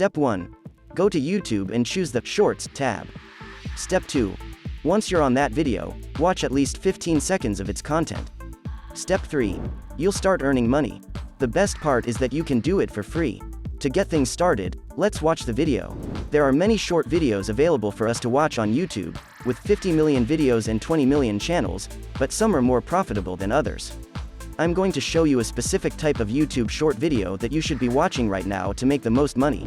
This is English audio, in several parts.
Step 1. Go to YouTube and choose the Shorts tab. Step 2. Once you're on that video, watch at least 15 seconds of its content. Step 3. You'll start earning money. The best part is that you can do it for free. To get things started, let's watch the video. There are many short videos available for us to watch on YouTube, with 50 million videos and 20 million channels, but some are more profitable than others. I'm going to show you a specific type of YouTube short video that you should be watching right now to make the most money.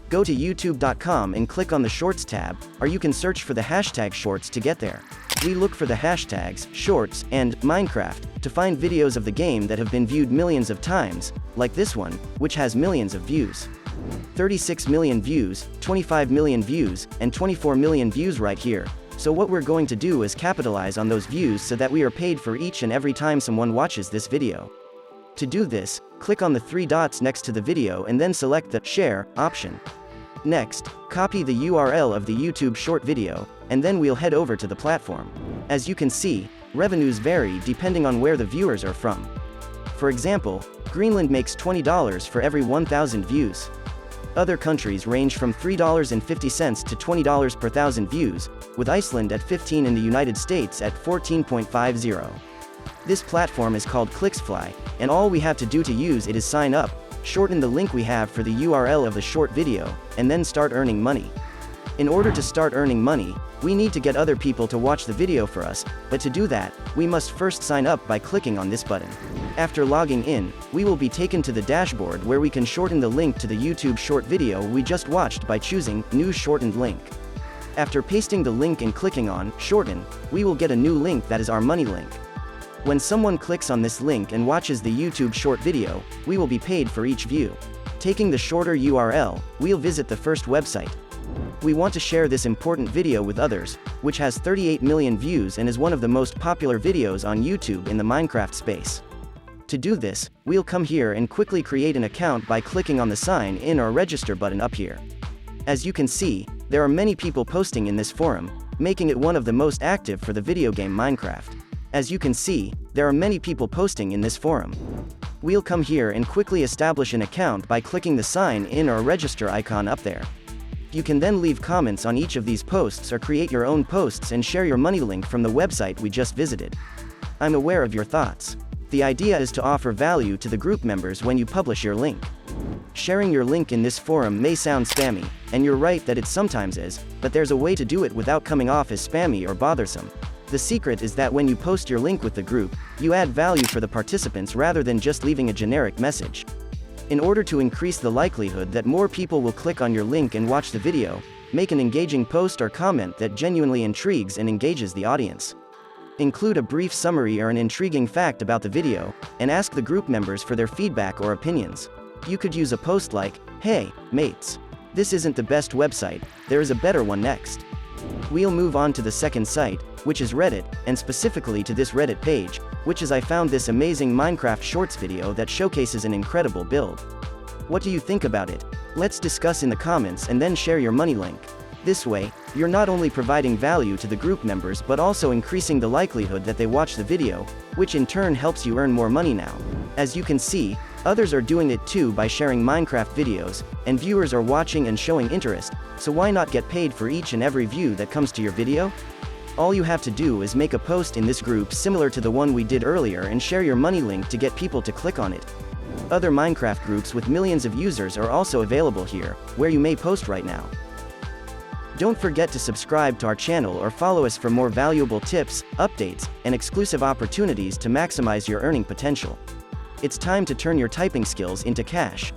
Go to youtube.com and click on the Shorts tab, or you can search for the hashtag Shorts to get there. We look for the hashtags Shorts and Minecraft to find videos of the game that have been viewed millions of times, like this one, which has millions of views. 36 million views, 25 million views, and 24 million views right here. So what we're going to do is capitalize on those views so that we are paid for each and every time someone watches this video. To do this, click on the 3 dots next to the video and then select the Share option. Next, copy the URL of the YouTube short video, and then we'll head over to the platform. As you can see, revenues vary depending on where the viewers are from. For example, Greenland makes $20 for every 1,000 views. Other countries range from $3.50 to $20 per 1,000 views, with Iceland at 15 and the United States at 14.50. This platform is called ClicksFly, and all we have to do to use it is sign up, shorten the link we have for the URL of the short video, and then start earning money. In order to start earning money, we need to get other people to watch the video for us, but to do that, we must first sign up by clicking on this button. After logging in, we will be taken to the dashboard where we can shorten the link to the YouTube short video we just watched by choosing New Shortened Link. After pasting the link and clicking on Shorten, we will get a new link that is our money link. When someone clicks on this link and watches the YouTube short video, we will be paid for each view. Taking the shorter URL, we'll visit the first website. We want to share this important video with others, which has 38 million views and is one of the most popular videos on YouTube in the Minecraft space. To do this, we'll come here and quickly create an account by clicking on the Sign In or Register button up here. As you can see, there are many people posting in this forum, making it one of the most active for the video game Minecraft. As you can see, there are many people posting in this forum. We'll come here and quickly establish an account by clicking the Sign In or Register icon up there. You can then leave comments on each of these posts or create your own posts and share your money link from the website we just visited. I'm aware of your thoughts. The idea is to offer value to the group members when you publish your link. Sharing your link in this forum may sound spammy, and you're right that it sometimes is, but there's a way to do it without coming off as spammy or bothersome. The secret is that when you post your link with the group, you add value for the participants rather than just leaving a generic message. In order to increase the likelihood that more people will click on your link and watch the video, make an engaging post or comment that genuinely intrigues and engages the audience. Include a brief summary or an intriguing fact about the video, and ask the group members for their feedback or opinions. You could use a post like, "Hey, mates. This isn't the best website, there is a better one next." We'll move on to the second site, which is Reddit, and specifically to this Reddit page, which is I found this amazing Minecraft Shorts video that showcases an incredible build. What do you think about it? Let's discuss in the comments and then share your money link. This way, you're not only providing value to the group members but also increasing the likelihood that they watch the video, which in turn helps you earn more money now. As you can see, others are doing it too by sharing Minecraft videos, and viewers are watching and showing interest, so why not get paid for each and every view that comes to your video? All you have to do is make a post in this group similar to the one we did earlier and share your money link to get people to click on it. Other Minecraft groups with millions of users are also available here, where you may post right now. Don't forget to subscribe to our channel or follow us for more valuable tips, updates, and exclusive opportunities to maximize your earning potential. It's time to turn your typing skills into cash.